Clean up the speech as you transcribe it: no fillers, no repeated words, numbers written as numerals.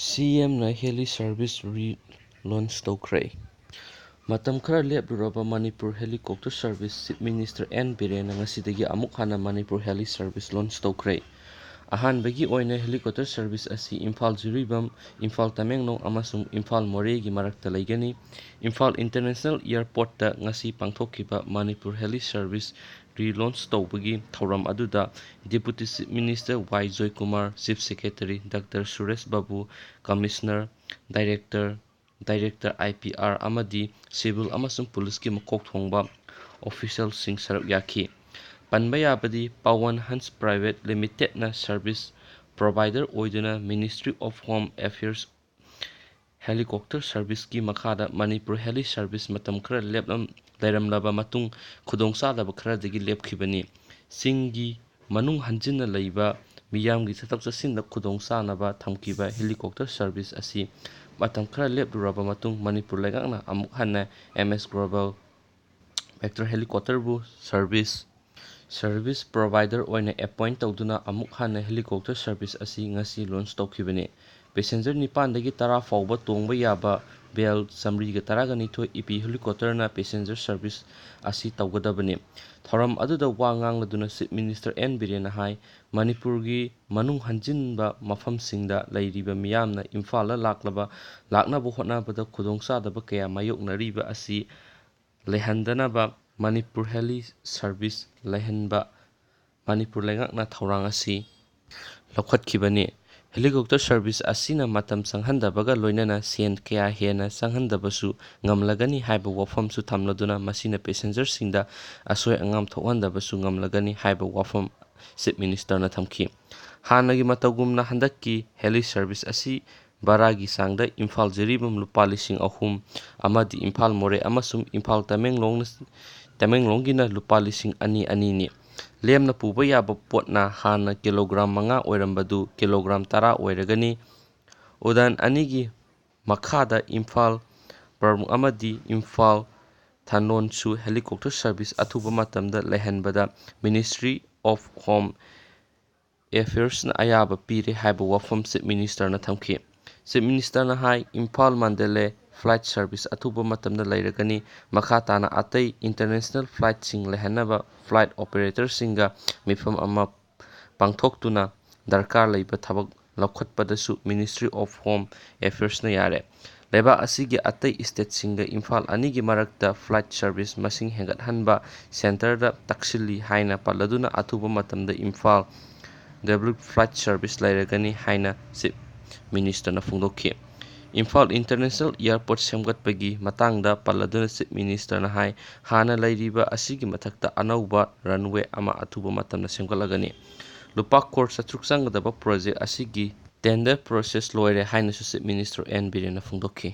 ꯁꯤꯑꯦꯝꯅ heli service ꯔꯤ-ꯂꯣꯟꯆ ꯇꯧꯈ꯭ꯔꯦ꯫ ꯃꯇꯝ ꯈꯔ ꯂꯦꯞꯂꯨꯔꯕ Manipur helicopter service chief minister N. ꯕꯤꯔꯦꯟꯅ ꯉꯁꯤꯗꯒꯤ ꯑꯃꯨꯛ ꯍꯟꯅ ꯃꯅꯤꯄꯨꯔ ꯍꯦꯂꯤ ꯁꯔꯚꯤꯁ ꯂꯣꯟꯆ ꯇꯧꯈ꯭ꯔꯦ꯫ ꯑꯍꯥꯟꯕꯒꯤ ꯑꯣꯏꯅ ꯍꯦꯂꯤꯀꯣꯞꯇꯔ ꯁꯔꯚꯤꯁ ꯑꯁꯤ ꯏꯝꯐꯥꯜ-ꯖꯤꯔꯤꯕꯥꯝ, ꯏꯝꯐꯥꯜ-ꯇꯃꯦꯡꯂꯣꯡ ꯑꯃꯁꯨꯡ ꯏꯝꯐꯥꯜ-ꯃꯣꯔꯦꯒꯤ ꯃꯔꯛꯇ ꯂꯩꯒꯅꯤ꯫ ꯏꯝꯐꯥꯜ ꯏꯟꯇꯔꯅꯦꯁꯅꯦꯜ ꯑꯦꯌꯔꯄꯣꯔꯠꯇ ꯉꯁꯤ ꯄꯥꯡꯊꯣꯛꯈꯤꯕ ꯃꯅꯤꯄꯨꯔ ꯍꯦꯂꯤ ꯁꯔꯚꯤꯁ ꯔꯤ-ꯂꯣꯟꯆ ꯇꯧꯕꯒꯤ ꯊꯧꯔꯝ ꯑꯗꯨꯗ deputy chief minister Y. Joykumar, chief secretary doctor Suresh Babu, commissioner, director, IPR. ꯑꯃꯗꯤ ꯁꯤꯚꯤꯜ ꯑꯃꯁꯨꯡ ꯄꯨꯂꯤꯁꯀꯤ ꯃꯀꯣꯛ ꯊꯣꯡꯕ ꯑꯣꯐꯤꯁꯤꯌꯦꯜꯁꯤꯡ ꯁꯔꯨꯛ ꯌꯥꯈꯤ꯫ ꯄꯟꯕ ꯌꯥꯕꯗꯤ ꯄꯋꯟ ꯍꯟꯁ ꯄ꯭ꯔꯥꯏꯚꯦꯠ ꯂꯤꯃꯤꯇꯦꯗꯅ ꯁꯔꯚꯤꯁ ꯄ꯭ꯔꯣꯚꯥꯏꯗꯔ ꯑꯣꯏꯗꯨꯅ ministry of home affairs helicopter ꯁꯔꯚꯤꯁꯀꯤ ꯃꯈꯥꯗ ꯃꯅꯤꯄꯨꯔ ꯍꯦꯂꯤ ꯁꯔꯚꯤꯁ ꯃꯇꯝ ꯈꯔ ꯂꯩꯔꯝꯂꯕ ꯃꯇꯨꯡ ꯈꯨꯗꯣꯡꯆꯥꯗꯕ ꯈꯔꯗꯒꯤ ꯂꯦꯞꯈꯤꯕꯅꯤ꯫ ꯆꯤꯡꯒꯤ ꯃꯅꯨꯡ ꯍꯟꯖꯤꯟꯅ ꯂꯩꯕ ꯃꯤꯌꯥꯝꯒꯤ ꯆꯠꯊꯣꯛ-ꯆꯠꯁꯤꯟꯗ ꯈꯨꯗꯣꯡꯆꯥꯅꯕ ꯊꯝꯈꯤꯕ ꯍꯦꯂꯤꯀꯣꯞꯇꯔ ꯁꯔꯚꯤꯁ ꯑꯁꯤ ꯃꯇꯝ ꯈꯔ ꯂꯦꯞꯂꯨꯔꯕ ꯃꯇꯨꯡ ꯃꯅꯤꯄꯨꯔ ꯂꯩꯉꯥꯛꯅ ꯑꯃꯨꯛ ꯍꯟꯅ ꯑꯦꯝ.ꯑꯦꯁ ꯒ꯭ꯂꯣꯕꯦꯜ ꯚꯦꯛꯇꯔ ꯍꯦꯂꯤꯀꯣꯞꯇꯔꯕꯨ ꯁꯔꯚꯤꯁ ꯄ꯭ꯔꯣꯚꯥꯏꯗꯔ ꯑꯣꯏꯅ ꯑꯦꯄꯣꯏꯟꯠ ꯇꯧꯗꯨꯅ ꯑꯃꯨꯛ ꯍꯟꯅ ꯍꯦꯂꯤꯀꯣꯞꯇꯔ ꯁꯔꯚꯤꯁ ꯑꯁꯤ ꯉꯁꯤ ꯂꯣꯟꯆ ꯇꯧꯈꯤꯕꯅꯤ꯫ ꯄꯦꯁꯦꯟꯖꯔ 9ꯗꯒꯤ 10 ꯐꯥꯎꯕ ꯇꯣꯡꯕ ꯌꯥꯕ ꯕꯦꯜ 112 ꯏꯄꯤ ꯍꯦꯂꯤꯀꯣꯞꯇꯔꯅ ꯄꯦꯁꯦꯟꯖꯔ ꯁꯔꯚꯤꯁ ꯑꯁꯤ ꯇꯧꯒꯗꯕꯅꯤ꯫ ꯊꯧꯔꯝ ꯑꯗꯨꯗ ꯋꯥ ꯉꯥꯡꯂꯗꯨꯅ ꯆꯤꯐ ꯃꯤꯅꯤꯁꯇꯔ ꯑꯦꯟ. ꯕꯤꯔꯦꯟꯅ ꯍꯥꯏ ꯃꯅꯤꯄꯨꯔꯒꯤ ꯃꯅꯨꯡ ꯍꯟꯖꯤꯟꯕ ꯃꯐꯝꯁꯤꯡꯗ ꯂꯩꯔꯤꯕ ꯃꯤꯌꯥꯝꯅ ꯏꯝꯐꯥꯜꯗ ꯂꯥꯛꯅꯕ ꯍꯣꯠꯅꯕꯗ ꯈꯨꯗꯣꯡꯆꯥꯗꯕ ꯀꯌꯥ ꯃꯥꯌꯣꯛꯅꯔꯤꯕ ꯑꯁꯤ ꯂꯩꯍꯟꯗꯅꯕ ꯃꯅꯤꯄꯨꯔ ꯍꯦꯂꯤ ꯁꯔꯚꯤꯁ ꯂꯩꯍꯟꯕ ꯃꯅꯤꯄꯨꯔ ꯂꯩꯉꯥꯛꯅ ꯊꯧꯔꯥꯡ ꯑꯁꯤ ꯂꯧꯈꯠꯈꯤꯕꯅꯤ꯫ ꯍꯦꯂꯤꯀꯣꯞꯇꯔ ꯁꯔꯚꯤꯁ ꯑꯁꯤꯅ ꯃꯇꯝ ꯆꯪꯍꯟꯗꯕꯒ ꯂꯣꯏꯅꯅ ꯁꯦꯟ ꯀꯌꯥ ꯍꯦꯟꯅ ꯆꯪꯍꯟꯗꯕꯁꯨ ꯉꯝꯂꯒꯅꯤ ꯍꯥꯏꯕ ꯋꯥꯐꯝꯁꯨ ꯊꯝꯂꯗꯨꯅ ꯃꯁꯤꯅ ꯄꯦꯁꯦꯟꯖꯔꯁꯤꯡꯗ ꯑꯁꯣꯏ-ꯑꯉꯥꯝ ꯊꯣꯛꯍꯟꯗꯕꯁꯨ ꯉꯝꯂꯒꯅꯤ ꯍꯥꯏꯕ ꯋꯥꯐꯝ ꯆꯤꯐ ꯃꯤꯅꯤꯁꯇꯔꯅ ꯊꯝꯈꯤ꯫ ꯍꯥꯟꯅꯒꯤ ꯃꯇꯧꯒꯨꯝꯅ ꯍꯟꯗꯛꯀꯤ ꯍꯦꯂꯤ ꯁꯔꯚꯤꯁ ꯑꯁꯤ ꯚꯥꯔꯥꯒꯤ ꯆꯥꯡꯗ ꯏꯝꯐꯥꯜ-ꯖꯤꯔꯤꯕꯥꯝ ꯂꯨꯄꯥ 3,000 ꯑꯃꯗꯤ ꯏꯝꯐꯥꯜ-ꯃꯣꯔꯦ ꯑꯃꯁꯨꯡ ꯏꯝꯐꯥꯜ-ꯇꯃꯦꯡꯂꯣꯡꯒꯤꯅ ꯂꯨꯄꯥ 2,200ꯅꯤ꯫ ꯂꯦꯝꯅ ꯄꯨꯕ ꯌꯥꯕ ꯄꯣꯠꯅ ꯍꯥꯟꯅ ꯀꯤꯂꯣꯒ꯭ꯔꯥꯝ 5 ꯑꯣꯏꯔꯝꯕꯗꯨ ꯀꯤꯂꯣꯒ꯭ꯔꯥꯝ 10 ꯑꯣꯏꯔꯒꯅꯤ꯫ ꯎꯗꯥꯟ ꯑꯅꯤꯒꯤ ꯃꯈꯥꯗ ꯏꯝꯐꯥꯜ-ꯄ꯭ꯔꯃꯨꯈ ꯑꯃꯗꯤ ꯏꯝꯐꯥꯜ-ꯊꯥꯅꯣꯟꯁꯨ ꯍꯦꯂꯤꯀꯣꯞꯇꯔ ꯁꯔꯚꯤꯁ ꯑꯊꯨꯕ ꯃꯇꯝꯗ ꯂꯩꯍꯟꯕꯗ ꯃꯤꯅꯤꯁꯇ꯭ꯔꯤ ꯑꯣꯐ ꯍꯣꯝ ꯑꯦꯐꯤꯌꯔꯁꯅ ꯑꯌꯥꯕ ꯄꯤꯔꯦ ꯍꯥꯏꯕ ꯋꯥꯐꯝ ꯆꯤꯐ ꯃꯤꯅꯤꯁꯇꯔꯅ ꯊꯝꯈꯤ꯫ ꯆꯤꯐ ꯃꯤꯅꯤꯁꯇꯔꯅ ꯍꯥꯏ ꯏꯝꯐꯥꯜ-ꯃꯟꯗꯂꯦ ꯐ꯭ꯂꯥꯏꯠ ꯁꯔꯚꯤꯁ ꯑꯊꯨꯕ ꯃꯇꯝꯗ ꯂꯩꯔꯒꯅꯤ꯫ ꯃꯈꯥ ꯇꯥꯅ ꯑꯇꯩ ꯏꯟꯇꯔꯅꯦꯁꯅꯦꯜ ꯐ꯭ꯂꯥꯏꯠꯁꯤꯡ ꯂꯩꯍꯟꯅꯕ ꯐ꯭ꯂꯥꯏꯠ ꯑꯣꯄꯔꯦꯇꯔꯁꯤꯡꯒ ꯃꯤꯐꯝ ꯑꯃ ꯄꯥꯡꯊꯣꯛꯇꯨꯅ ꯗꯔꯀꯥꯔ ꯂꯩꯕ ꯊꯕꯛ ꯂꯧꯈꯠꯄꯗꯁꯨ ꯃꯤꯅꯤꯁꯇ꯭ꯔꯤ ꯑꯣꯐ ꯍꯣꯝ ꯑꯦꯐꯤꯌꯔꯁꯅ ꯌꯥꯔꯦ꯫ ꯂꯩꯕꯥꯛ ꯑꯁꯤꯒꯤ ꯑꯇꯩ ꯁ꯭ꯇꯦꯠꯁꯤꯡꯒ ꯏꯝꯐꯥꯜ ꯑꯅꯤꯒꯤ ꯃꯔꯛꯇ ꯐ꯭ꯂꯥꯏꯠ ꯁꯔꯚꯤꯁ ꯃꯁꯤꯡ ꯍꯦꯟꯒꯠꯍꯟꯕ ꯁꯦꯟꯇꯔꯗ ꯇꯛꯁꯤꯜꯂꯤ ꯍꯥꯏꯅ ꯄꯜꯂꯗꯨꯅ ꯑꯊꯨꯕ ꯃꯇꯝꯗ ꯏꯝꯐꯥꯜ-ꯗꯦꯚꯂꯞ ꯐ꯭ꯂꯥꯏꯠ ꯁꯔꯚꯤꯁ ꯂꯩꯔꯒꯅꯤ ꯍꯥꯏꯅ ꯆꯤꯐ ꯃꯤꯅꯤꯁꯇꯔꯅ ꯐꯣꯡꯗꯣꯛꯈꯤ꯫ ꯏꯝꯐꯥꯜ ꯏꯟꯇꯔꯅꯦꯁꯅꯦꯜ ꯑꯦꯌꯔꯄꯣꯔꯠ ꯁꯦꯝꯒꯠꯄꯒꯤ ꯃꯇꯥꯡꯗ ꯄꯜꯂꯗꯨꯅ ꯆꯤꯐ ꯃꯤꯅꯤꯁꯇꯔꯅ ꯍꯥꯏ ꯍꯥꯟꯅ ꯂꯩꯔꯤꯕ ꯑꯁꯤꯒꯤ ꯃꯊꯛꯇ ꯑꯅꯧꯕ ꯔꯟꯋꯦ ꯑꯃ ꯑꯊꯨꯕ ꯃꯇꯝꯗ ꯁꯦꯝꯒꯠꯂꯒꯅꯤ꯫ ꯂꯨꯄꯥ ꯀ꯭ꯔꯣꯔ 400 ꯆꯪꯒꯗꯕ ꯄ꯭ꯔꯣꯖꯦꯛ ꯑꯁꯤꯒꯤ ꯇꯦꯟꯗꯔ ꯄ꯭ꯔꯣꯁꯦꯁ ꯂꯣꯏꯔꯦ ꯍꯥꯏꯅꯁꯨ ꯆꯤꯐ ꯃꯤꯅꯤꯁꯇꯔ ꯑꯦꯟ. ꯕꯤꯔꯦꯟꯅ ꯐꯣꯡꯗꯣꯛꯈꯤ꯫